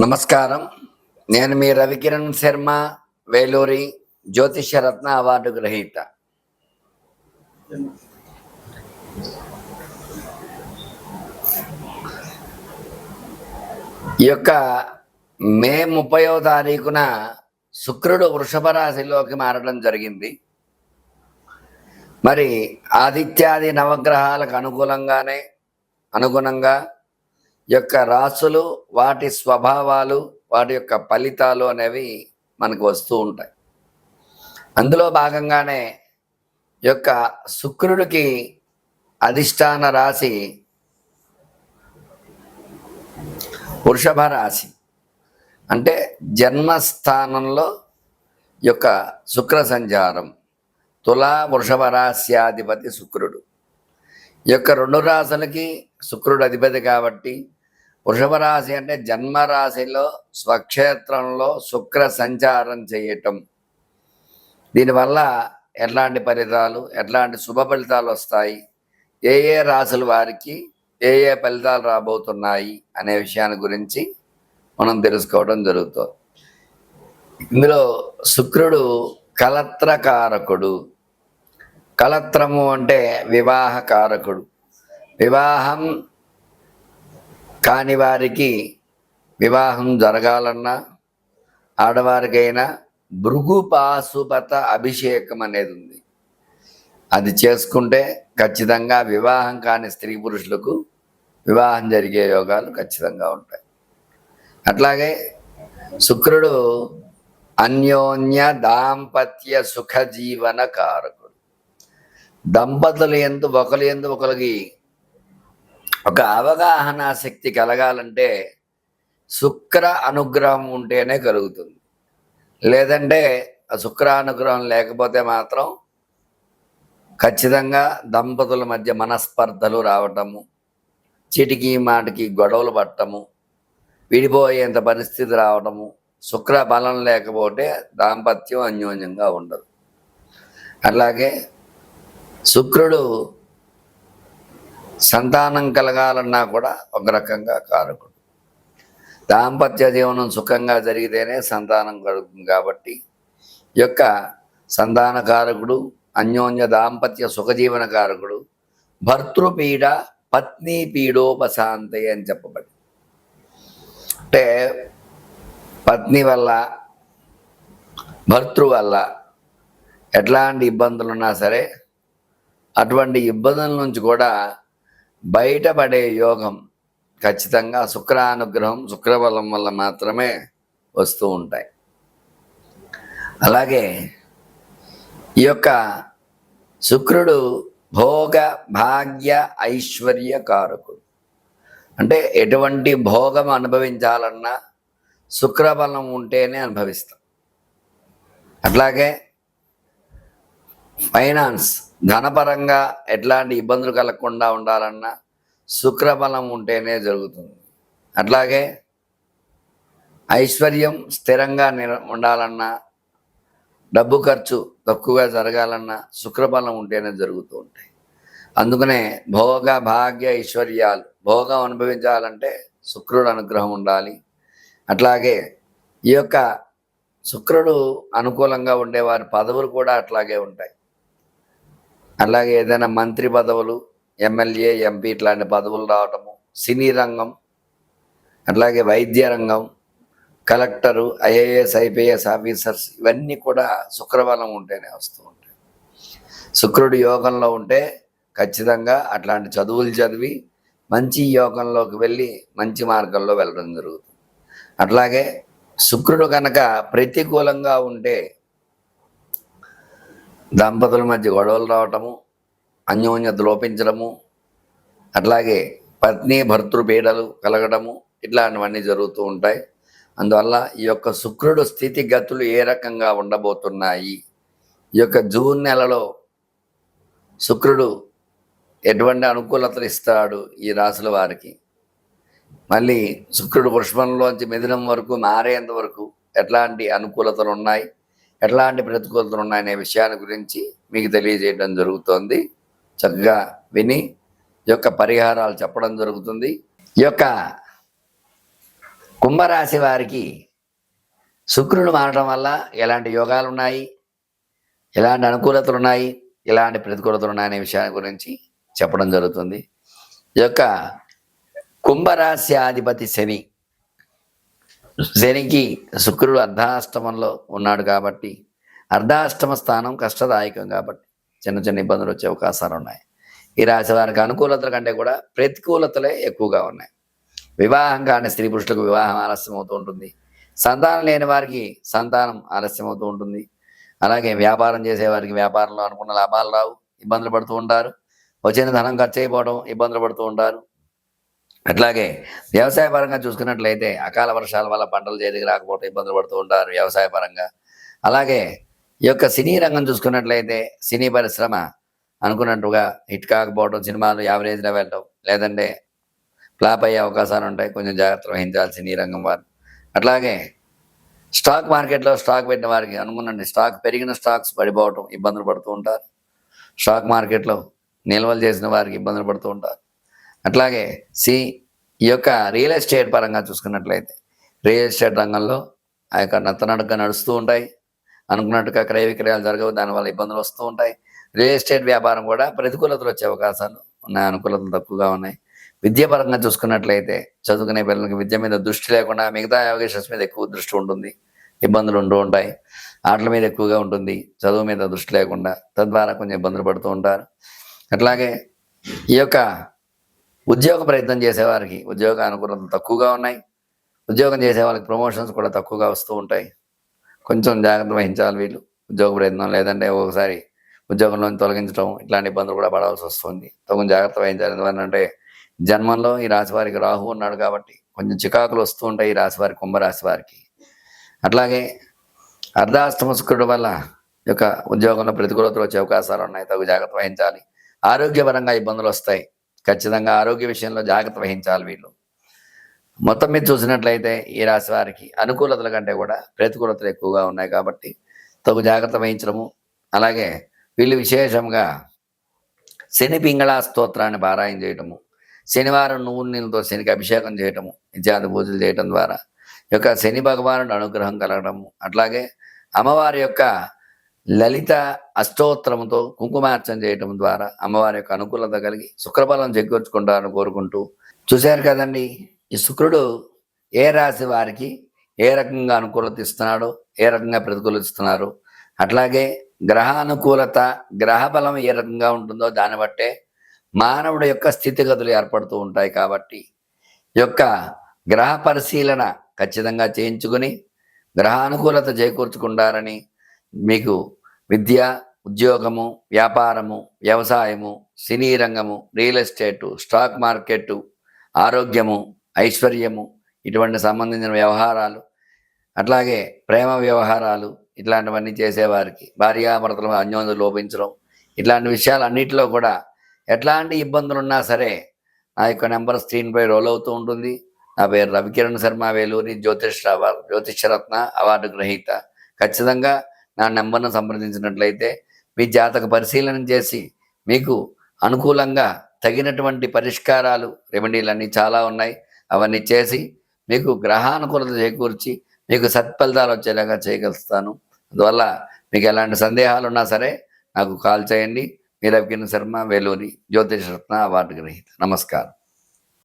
నమస్కారం. నేను మీ రవికిరణ్ శర్మ, వేలూరి జ్యోతిష్య రత్న అవార్డు గ్రహీత. ఈ యొక్క మే 30వ తారీఖున శుక్రుడు వృషభ రాశిలోకి మారడం జరిగింది. మరి ఆదిత్యాది నవగ్రహాలకు అనుగుణంగా యొక్క రాసులు, వాటి స్వభావాలు, వాటి యొక్క ఫలితాలు అనేవి మనకు వస్తూ ఉంటాయి. అందులో భాగంగానే యొక్క శుక్రుడికి అధిష్టాన రాశి వృషభ రాశి, అంటే జన్మస్థానంలో యొక్క శుక్ర సంచారం. తులా వృషభ రాశ్యాధిపతి శుక్రుడు. ఈ యొక్క రెండు రాశులకి శుక్రుడు అధిపతి కాబట్టి వృషభ రాశి అంటే జన్మరాశిలో స్వక్షేత్రంలో శుక్ర సంచారం చేయటం. దీనివల్ల ఎట్లాంటి ఫలితాలు, ఎట్లాంటి శుభ ఫలితాలు వస్తాయి, ఏ ఏ రాశుల వారికి ఏ ఏ ఫలితాలు రాబోతున్నాయి అనే విషయాన్ని గురించి మనం తెలుసుకోవడం జరుగుతుంది. ఇందులో శుక్రుడు కలత్రకారకుడు. కలత్రము అంటే వివాహకారకుడు. వివాహం కాని వారికి వివాహం జరగాలన్నా, ఆడవారికైనా భృగు పాశుపత అభిషేకం అనేది ఉంది. అది చేసుకుంటే ఖచ్చితంగా వివాహం కాని స్త్రీ పురుషులకు వివాహం జరిగే యోగాలు ఖచ్చితంగా ఉంటాయి. అట్లాగే శుక్రుడు అన్యోన్య దాంపత్య సుఖజీవన కారకుడు. దంపతులు ఒకరికి ఒక అవగాహన శక్తి కలగాలంటే శుక్ర అనుగ్రహం ఉంటేనే కలుగుతుంది. లేదంటే ఆ శుక్ర అనుగ్రహం లేకపోతే మాత్రం ఖచ్చితంగా దంపతుల మధ్య మనస్పర్ధలు రావటము, చీటికి మాటికి గొడవలు పట్టము, విడిపోయేంత పరిస్థితి రావటము. శుక్ర బలం లేకపోతే దాంపత్యం అన్యోన్యంగా ఉండదు. అలాగే శుక్రుడు సంతానం కలగాలన్నా కూడా ఒక రకంగా కారకుడు. దాంపత్య జీవనం సుఖంగా జరిగితేనే సంతానం కలుగుతుంది. కాబట్టి ఈ యొక్క సంతాన కారకుడు, అన్యోన్య దాంపత్య సుఖజీవన కారకుడు, భర్తృపీడ పత్ని పీడోపశాంతి అని చెప్పబడి, అంటే పత్ని వల్ల, భర్తృ వల్ల ఎట్లాంటి ఇబ్బందులున్నా సరే అటువంటి ఇబ్బందుల నుంచి కూడా బయటపడే యోగం ఖచ్చితంగా శుక్రానుగ్రహం, శుక్రబలం వల్ల మాత్రమే వస్తూ ఉంటాయి. అలాగే ఈ యొక్క శుక్రుడు భోగ భాగ్య ఐశ్వర్య కారకుడు. అంటే ఎటువంటి భోగం అనుభవించాలన్నా శుక్రబలం ఉంటేనే అనుభవిస్తాం. అట్లాగే ఫైనాన్స్, ధనపరంగా ఎట్లాంటి ఇబ్బందులు కలగకుండా ఉండాలన్నా శుక్రబలం ఉంటేనే జరుగుతుంది. అట్లాగే ఐశ్వర్యం స్థిరంగా ఉండాలన్నా, డబ్బు ఖర్చు తక్కువగా జరగాలన్నా శుక్రబలం ఉంటేనే జరుగుతూ ఉంటాయి. అందుకనే భోగ భాగ్య ఐశ్వర్యాలు, భోగం అనుభవించాలంటే శుక్రుడు అనుగ్రహం ఉండాలి. అట్లాగే ఈ యొక్క శుక్రుడు అనుకూలంగా ఉండేవారి పదవులు కూడా అట్లాగే ఉంటాయి. అలాగే ఏదైనా మంత్రి పదవులు, ఎమ్మెల్యే, ఎంపీ ఇట్లాంటి పదవులు రావటము, సినీ రంగం, అట్లాగే వైద్య రంగం, కలెక్టరు, ఐఏఎస్, ఐపీఎస్ ఆఫీసర్స్, ఇవన్నీ కూడా శుక్రబలం ఉంటేనే వస్తూ ఉంటాయి. శుక్రుడు యోగంలో ఉంటే ఖచ్చితంగా అట్లాంటి చదువులు చదివి మంచి యోగంలోకి వెళ్ళి మంచి మార్గంలో వెళ్ళడం జరుగుతుంది. అట్లాగే శుక్రుడు కనుక ప్రతికూలంగా ఉంటే దంపతుల మధ్య గొడవలు రావటము, అన్యోన్యత లోపించడము, అట్లాగే పత్ని భర్తృ పీడలు కలగడము, ఇట్లాంటివన్నీ జరుగుతూ ఉంటాయి. అందువల్ల ఈ యొక్క శుక్రుడు స్థితిగతులు ఏ రకంగా ఉండబోతున్నాయి, ఈ యొక్క జూన్ నెలలో శుక్రుడు ఎటువంటి అనుకూలతలు ఇస్తాడు ఈ రాశుల వారికి, మళ్ళీ శుక్రుడు వృషభంలోంచి మిథునం వరకు మారేంత వరకు ఎట్లాంటి అనుకూలతలు ఉన్నాయి, ఎట్లాంటి ప్రతికూలతలు ఉన్నాయనే విషయాన్ని గురించి మీకు తెలియజేయడం జరుగుతోంది. చక్కగా విని ఈ యొక్క పరిహారాలు చెప్పడం జరుగుతుంది. ఈ యొక్క కుంభరాశి వారికి శుక్రుడు మారడం వల్ల ఎలాంటి యోగాలు ఉన్నాయి, ఎలాంటి అనుకూలతలు ఉన్నాయి, ఎలాంటి ప్రతికూలతలు ఉన్నాయనే విషయాన్ని గురించి చెప్పడం జరుగుతుంది. ఈ యొక్క కుంభరాశి అధిపతి శనికి శుక్రుడు అర్ధాష్టమంలో ఉన్నాడు కాబట్టి, అర్ధాష్టమ స్థానం కష్టదాయకం కాబట్టి చిన్న చిన్న ఇబ్బందులు వచ్చే అవకాశాలు ఉన్నాయి. ఈ రాశి వారికి అనుకూలతల కంటే కూడా ప్రతికూలతలే ఎక్కువగా ఉన్నాయి. వివాహం కాని స్త్రీ పురుషులకు వివాహం ఆలస్యం అవుతూ ఉంటుంది. సంతానం లేని వారికి సంతానం ఆలస్యం అవుతూ ఉంటుంది. అలాగే వ్యాపారం చేసేవారికి వ్యాపారంలో అనుకున్న లాభాలు రావు, ఇబ్బందులు పడుతూ ఉంటారు. వచ్చిన ధనం ఖర్చు అయిపోవడం, ఇబ్బందులు పడుతూ ఉంటారు. అట్లాగే వ్యవసాయ పరంగా చూసుకున్నట్లయితే అకాల వర్షాల వల్ల పంటలు చేతికి రాకపోవడం, ఇబ్బందులు పడుతూ ఉంటారు వ్యవసాయ పరంగా. అలాగే ఈ యొక్క సినీ రంగం చూసుకున్నట్లయితే సినీ పరిశ్రమ అనుకున్నట్టుగా హిట్ కాకపోవడం, సినిమాలు యావరేజ్గా వెళ్ళడం, లేదంటే ఫ్లాప్ అయ్యే అవకాశాలు ఉంటాయి. కొంచెం జాగ్రత్త వహించాలి సినీ రంగం వారు. అట్లాగే స్టాక్ మార్కెట్లో స్టాక్ పెట్టిన వారికి అనుకున్నట్టు స్టాక్ పెరిగిన స్టాక్స్ పడిపోవటం, ఇబ్బందులు పడుతూ ఉంటారు. స్టాక్ మార్కెట్లో నిల్వలు చేసిన వారికి ఇబ్బందులు పడుతూ ఉంటారు. అట్లాగే ఈ యొక్క రియల్ ఎస్టేట్ పరంగా చూసుకున్నట్లయితే రియల్ ఎస్టేట్ రంగంలో ఆ యొక్క నత్తనడక నడుస్తూ ఉంటాయి. అనుకున్నట్టుగా క్రయ విక్రయాలు జరగవు, దానివల్ల ఇబ్బందులు వస్తూ ఉంటాయి. రియల్ ఎస్టేట్ వ్యాపారం కూడా ప్రతికూలతలు వచ్చే అవకాశాలు ఉన్నాయి, అనుకూలతలు తక్కువగా ఉన్నాయి. విద్య పరంగా చూసుకున్నట్లయితే చదువుకునే పిల్లలకి విద్య మీద దృష్టి లేకుండా మిగతా అవకాశాల మీద ఎక్కువ దృష్టి ఉంటుంది, ఇబ్బందులు ఉంటూ ఉంటాయి. ఆటల మీద ఎక్కువగా ఉంటుంది, చదువు మీద దృష్టి లేకుండా, తద్వారా కొంచెం ఇబ్బందులు పడుతూ ఉంటారు. అట్లాగే ఈ యొక్క ఉద్యోగ ప్రయత్నం చేసేవారికి ఉద్యోగ అనుకూలతలు తక్కువగా ఉన్నాయి. ఉద్యోగం చేసే వాళ్ళకి ప్రమోషన్స్ కూడా తక్కువగా వస్తూ ఉంటాయి. కొంచెం జాగ్రత్త వహించాలి వీళ్ళు ఉద్యోగ ప్రయత్నం, లేదంటే ఒకసారి ఉద్యోగంలో తొలగించడం, ఇట్లాంటి ఇబ్బందులు కూడా పడాల్సి వస్తుంది. తగు జాగ్రత్త వహించాలి. ఎందుకంటే జన్మంలో ఈ రాశి వారికి రాహు ఉన్నాడు కాబట్టి కొంచెం చికాకులు వస్తూ ఉంటాయి ఈ రాశి వారికి, కుంభరాశి వారికి. అట్లాగే అర్ధాష్టమ శుక్రుడు వల్ల యొక్క ఉద్యోగంలో ప్రతికూలతలు వచ్చే అవకాశాలు ఉన్నాయి, తగు జాగ్రత్త వహించాలి. ఆరోగ్యపరంగా ఇబ్బందులు వస్తాయి, ఖచ్చితంగా ఆరోగ్య విషయంలో జాగ్రత్త వహించాలి వీళ్ళు. మొత్తం మీద చూసినట్లయితే ఈ రాశి వారికి అనుకూలతల కంటే కూడా ప్రతికూలతలు ఎక్కువగా ఉన్నాయి కాబట్టి తగు జాగ్రత్త వహించడము. అలాగే వీళ్ళు విశేషంగా శని పింగళ స్తోత్రాన్ని పారాయణ చేయటము, శనివారం నువ్వుల నీళ్ళతో శనికి అభిషేకం చేయటము ఇత్యాది పూజలు చేయటం ద్వారా యొక్క శని భగవానుడు అనుగ్రహం కలగడము. అట్లాగే అమ్మవారి యొక్క లలిత అష్టోత్తరముతో కుంకుమార్చన చేయటం ద్వారా అమ్మవారి యొక్క అనుకూలత కలిగి శుక్రబలం చేకూర్చుకుంటారని కోరుకుంటూ, చూశారు కదండి ఈ శుక్రుడు ఏ రాశి వారికి ఏ రకంగా అనుకూలత ఇస్తున్నాడో, ఏ రకంగా ప్రతికూలత ఇస్తున్నారు. అట్లాగే గ్రహానుకూలత, గ్రహ బలం ఏ రకంగా ఉంటుందో దాన్ని బట్టే మానవుడి యొక్క స్థితిగతులు ఏర్పడుతూ ఉంటాయి. కాబట్టి ఈ యొక్క గ్రహ పరిశీలన ఖచ్చితంగా చేయించుకుని గ్రహానుకూలత చేకూర్చుకుంటారని మీకు విద్య, ఉద్యోగము, వ్యాపారము, వ్యవసాయము, సినీ రంగము, రియల్ ఎస్టేటు, స్టాక్ మార్కెట్టు, ఆరోగ్యము, ఐశ్వర్యము, ఇటువంటి సంబంధించిన వ్యవహారాలు, అట్లాగే ప్రేమ వ్యవహారాలు, ఇట్లాంటివన్నీ చేసేవారికి భార్యాభర్తలు అన్యోన్యత లోపించడం, ఇట్లాంటి విషయాలు అన్నింటిలో కూడా ఎట్లాంటి ఇబ్బందులు ఉన్నా సరే నా యొక్క నెంబర్ స్క్రీన్పై రోల్ అవుతూ ఉంటుంది. నా పేరు రవికిరణ్ శర్మ, వేలూరి జ్యోతిష్యరత్న అవార్డు గ్రహీత. ఖచ్చితంగా నా నెంబర్ను సంప్రదించినట్లయితే మీ జాతక పరిశీలన చేసి మీకు అనుకూలంగా తగినటువంటి పరిష్కారాలు, రెమెడీలు అన్నీ చాలా ఉన్నాయి, అవన్నీ చేసి మీకు గ్రహానుకూలత చేకూర్చి మీకు సత్ఫలితాలు వచ్చేలాగా చేయగలుగుతాను. అందువల్ల మీకు ఎలాంటి సందేహాలు ఉన్నా సరే నాకు కాల్ చేయండి. మీ రవికిరణ్ శర్మ, వేలూరి జ్యోతిష్యరత్న అవార్డు గ్రహీత. నమస్కారం.